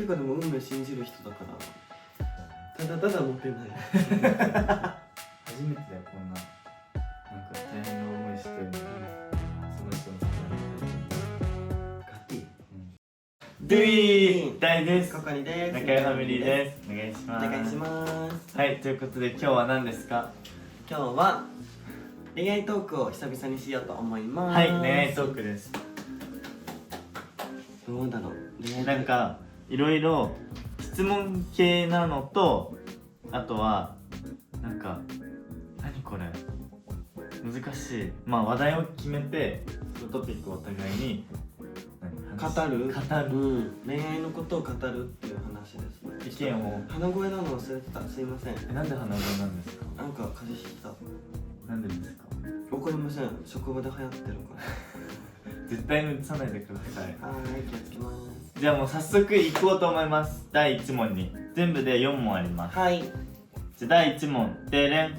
結構でも運命信じる人だからただただモテない初めてだよこんななんか大変な思いしてるのにその人のガティドゥイー大ですここにです中井ファミリーですお願いしますお願いしますはいということで今日は何ですか？今日は恋愛トークを久々にしようと思います。はい恋愛トークです。どうだろう恋愛なんかいろいろ質問系なのとあとはなんか何これ難しい話題を決めてそのトピックをお互いに語る、恋愛のことを語るっていう話ですね。意見を鼻声なの忘れてた、すいません。なんで鼻声なんですか？なんか風邪ひいた。なんでですか？わかりません、職場で流行ってるから絶対に移さないでください。はい、気をつけます。じゃあもう早速行こうと思います。第1問に全部で4問あります。はい。じゃあ第1問でれん。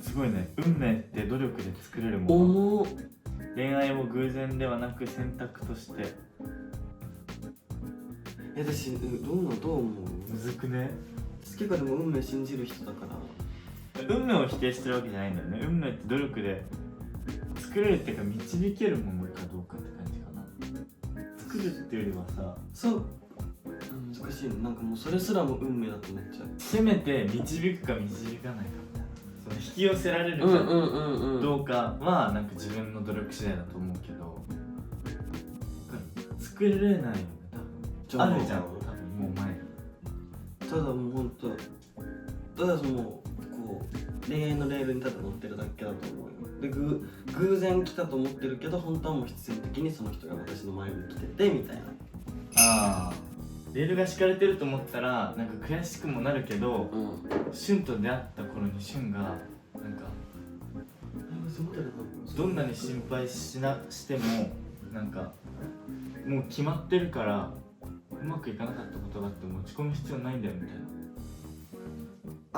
すごいね。運命って努力で作れるもの。重っ。恋愛を偶然ではなく選択として。私どう思う？むずくね？結構でも運命信じる人だから運命を否定してるわけじゃないんだよね。運命って努力で作れるっていうか導けるものかどうかって感じかな。作るっていうよりはさ、そう難しいね。なんかもうそれすらも運命だと思っちゃう。せめて導くか導かないかみたいな、その引き寄せられるかどうかはなんか自分の努力次第だと思うけど、作れないよね多分。あるじゃん多分もう前に。ただもうほんとただそのこう恋愛のレールにただ乗ってるだけだと思うよ。で偶然来たと思ってるけど本当はもう必然的にその人が私の前に来ててみたいな。ああレールが敷かれてると思ったらなんか悔しくもなるけど、シュンと出会った頃にシュンがなんかどんなに心配してもなんかもう決まってるからうまくいかなかったことがあって持ち込む必要ないんだよみたいな。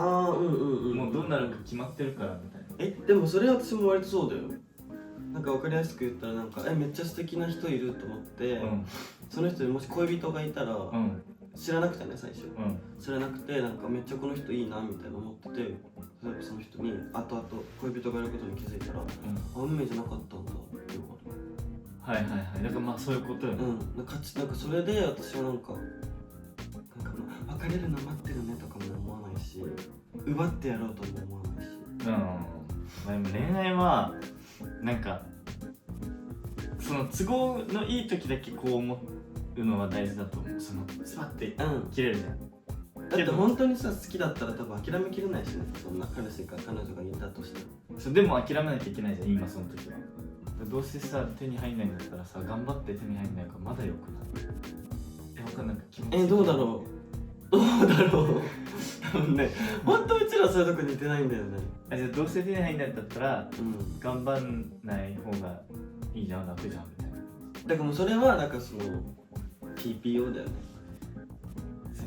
もうどうなるか決まってるからみたいな。でもそれは私も割とそうだよ。なんか分かりやすく言ったらなんかめっちゃ素敵な人いると思って、その人にもし恋人がいたら、知らなくてね最初、知らなくてなんかめっちゃこの人いいなみたいな思ってて、例えばその人に後々恋人がいることに気づいたら、運命じゃなかったんだっていうこと。はいはいはい。だからまあそういうことよね。なんかそれで私はなんか別れるの待ってるねとかも思わないし、奪ってやろうとも思わないし。でも恋愛はなんかその都合のいい時だけこう思うのは大事だと思う。そのスパッて切れるじゃん。だって本当にさ好きだったら多分諦めきれないしね。そんな彼氏か彼女がいたとしても。でも諦めなきゃいけないじゃん今その時は。どうせさ手に入んないんだったらさ頑張って手に入んないからまだよくない？わかんない。気持ちどうだろう多分ね、本当うちらそういうとこ似てないんだよね。じゃあどうせ手に入んないんだったら、頑張んない方がいいじゃん、楽じゃんみたいな。だからもうそれはなんかその TPO だよね。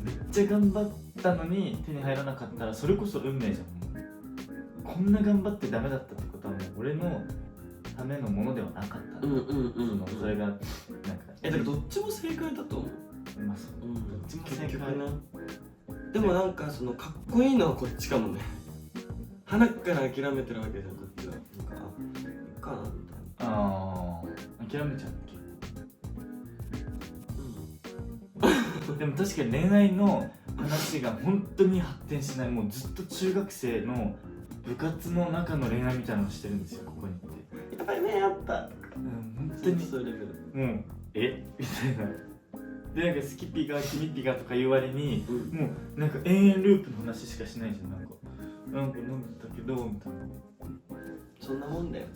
めっちゃ頑張ったのに手に入らなかったらそれこそ運命じゃん。こんな頑張ってダメだったってことはもう俺のためのものではなかった。それがなんかだからどっちも正解だと思う。どっちも正解な。でもなんかそのかっこいいのはこっちかもね。鼻から諦めてるわけじゃんこっちは。なんかいいかなみたいな。諦めちゃう結構。でも確かに恋愛の話が本当に発展しない。もうずっと中学生の部活の中の恋愛みたいなのをしてるんですよここにって。やばいねやった。本当にそういうレベル。もうみたいな。でなんか好きピが君ピがとか言う割に、もうなんか延々ループの話しかしないじゃん。なんか飲んだけどみたいな。そんなもんだよ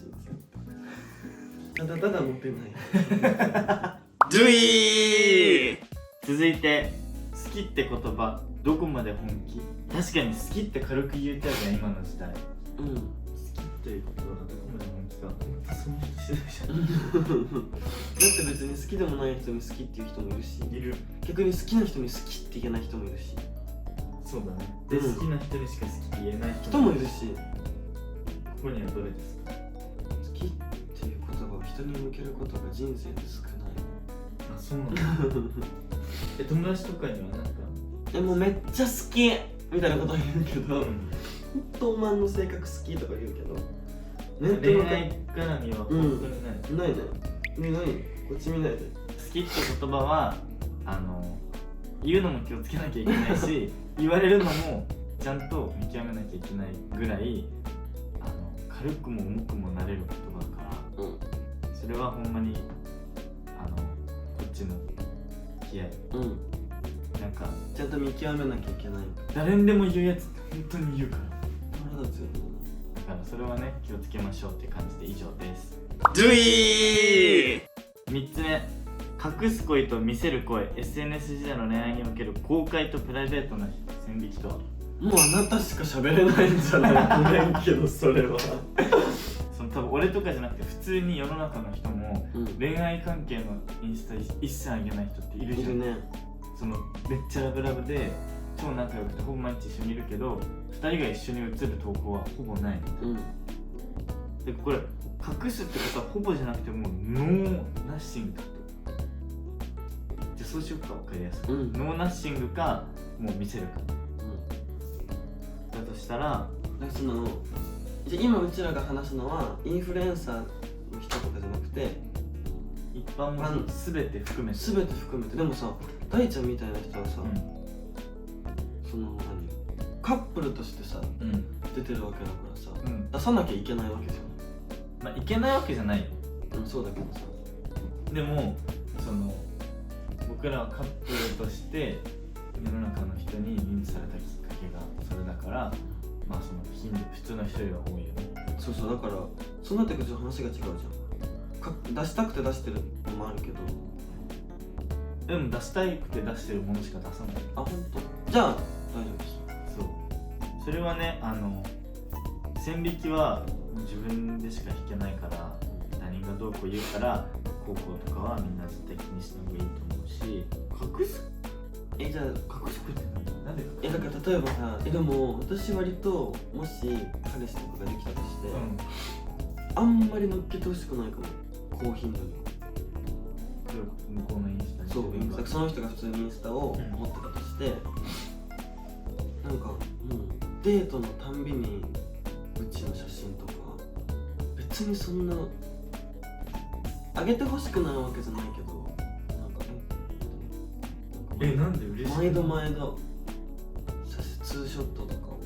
ただただモテないドゥイー続いて好きって言葉どこまで本気？確かに好きって軽く言えちゃうじゃん今の時代。好きっていう言葉がどこまで本気か本当その人次第じゃんだって別に好きでもない人に好きっていう人もいるし、逆に好きな人に好きって言えない人もいるし。そうだね。で、好きな人にしか好きって言えない人もいるし、ここにはどれですか？好きっていう言葉を人に向けることが人生で少ない。そうなんだ友達とかにはなんかもうめっちゃ好きみたいなことは言うけど、本当お前の性格好きとか言うけど、恋愛絡みは本当にない。ないこっち見ないで。好きって言葉は言うのも気をつけなきゃいけないし言われるのもちゃんと見極めなきゃいけないぐらい軽くも重くもなれる言葉だから、それはほんまにこっちの気合い、なんかちゃんと見極めなきゃいけない。誰にでも言うやつって本当に言うから腹立つよね。だからそれはね気をつけましょうって感じで以上です。3つ目、隠す恋と見せる恋、 SNS 時代の恋愛における公開とプライベートな線引きとは。もうあなたしか喋れないんじゃないごめんけどそれは多分俺とかじゃなくて普通に世の中の人も、恋愛関係のインスタ一切あげない人っているじゃん。いるね。めっちゃラブラブで超仲良くてほぼ毎日一緒にいるけど2人が一緒に写る投稿はほぼない。でこれ隠すってことはほぼじゃなくてもうノーナッシングだと。じゃあそうしようか、分かりやすく、ノーナッシングかもう見せるか、だとしたらじゃあ今うちらが話すのはインフルエンサーの人とかじゃなくて一般も全て含めて。でもさ、大ちゃんみたいな人はさ、カップルとしてさ、出てるわけだからさ、出さなきゃいけないわけじゃん。まあいけないわけじゃないよ。そうだけどさ、でも僕らはカップルとして世の中の人に認知されたきっかけがそれだから、まあ普通の人よりは多いよね。そうだからそうなってくると話が違うじゃん。出したくて出してるのもあるけど、でも出したくて出してるものしか出さない。あ、ほんと？じゃあ大丈夫です。そう、それはね、線引きは自分でしか引けないから、他人がどうこう言うから高校とかはみんな絶対気にした方がいいと思うし、隠すじゃあ隠すってなんでだから例えばさ、でも私割ともし彼氏とかができたとして、あんまり乗っけてほしくないかも、高頻度に。向こうのインスタに。そう、その人が普通にインスタを持ってたとして、なんかもうデートのたんびにうちの写真とか別にそんなあげてほしくないわけじゃないけど、なんかなんで嬉しい？毎度ツーショットとかを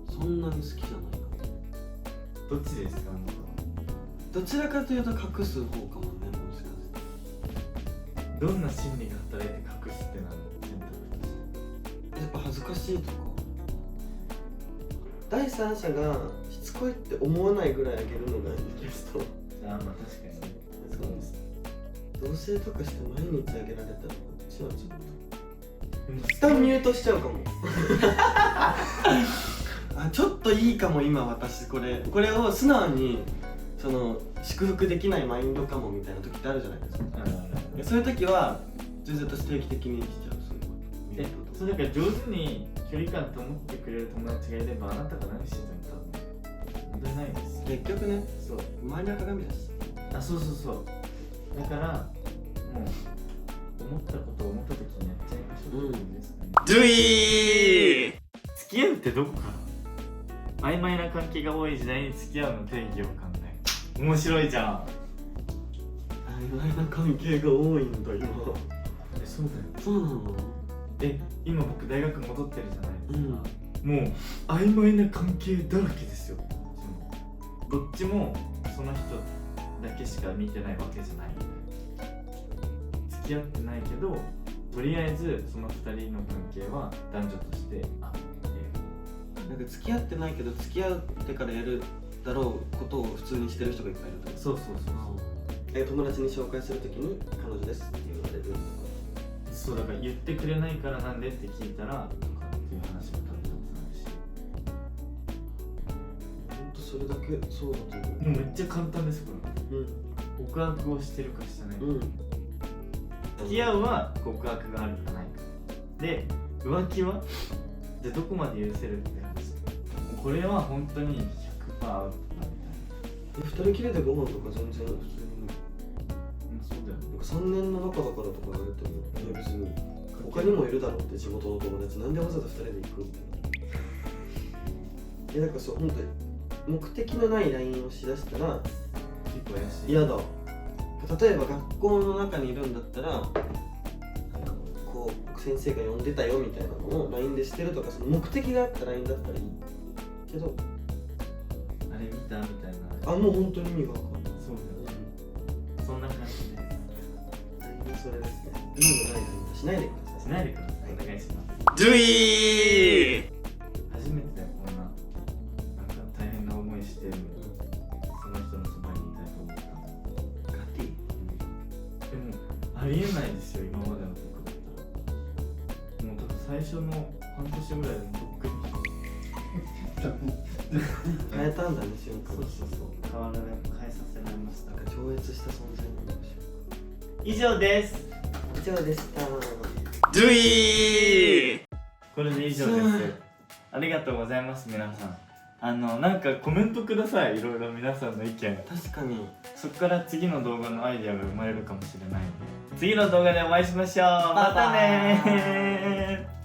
そんなに好きじゃないかな。どっちですか？どちらかというと隠す方かもね、もしかして。どんな心理が働いて隠すってなるの？やっぱ恥ずかしいとか、第三者がしつこいって思わないぐらいあげるのがいいですと。まあ確かにそうです。同棲とかして毎日あげられたらこっちはちょっと一旦ミュートしちゃうかもちょっといいかも今私これを素直に祝福できないマインドかもみたいな時ってあるじゃないですか。そういう時は全然私定期的にしちゃう。そうだから上手に距離感と思ってくれる友達がいればあなたが何してても多分問題ないです。結局ね、そう周りは鏡だし。そうだからもう思ったことを思った時にやっちゃいましょうってことですかね。付き合うってどこから曖昧な関係が多い時代に付き合うの定義を考える。面白いじゃん。曖昧な関係が多いんだ今。そうだよ。そうなの？今僕大学戻ってるじゃないですか、もう曖昧な関係だらけですよ。どっちもその人だけしか見てないわけじゃない。付き合ってないけどとりあえずその2人の関係は男女としてあって、なんか付き合ってないけど付き合ってからやるだろうことを普通にしてる人がいっぱいいると。そう友達に紹介するときに彼女ですって言われるとか。そうだから言ってくれないからなんでって聞いたらとかっていう話も多分あるし、ほんとそれだけそうだと思う。もうめっちゃ簡単ですこれ。告白をしてるかしてないか、付き合うは告白があるかないかで、浮気はじゃあどこまで許せるって話。これは本当に 100% アウトだみたいな。2人きりでご飯とか全然普通にそうだよね。か3年の中だからとか言われても、いや別に他にもいるだろうって、地元の友達なんでわざわざ2人で行くみたいな。いやなんかそう、本当に目的のない LINE をしだしたら結構怪しい。嫌だ。例えば学校の中にいるんだったら、なんかこう先生が呼んでたよみたいなのを LINE でしてるとか、その目的があった LINE だったらいいけど、あれ見たみたいな。あ、もう本当に意味が分かんない。そうだよ。そんな感じで。それですね。意味のない LINE はしないでください。しないでください。お願いします。ドゥイー。初めてだよ、こんな。なんか大変な思いしてるのに、その人のそばにいたいと思ったの。ガティ。でも、ありえないですよ、今までの僕だったら。もう多分最初の半年ぐらいでとっくに。変えたんだね、瞬間。そうそうそう。変えさせられました。超越した存在になる瞬以上です。間。以上でした。ドゥイー。これで以上です。ありがとうございます、皆さん。なんかコメントください。いろいろ皆さんの意見。確かに。そこから次の動画のアイデアが生まれるかもしれないので、次の動画でお会いしましょう。またねー。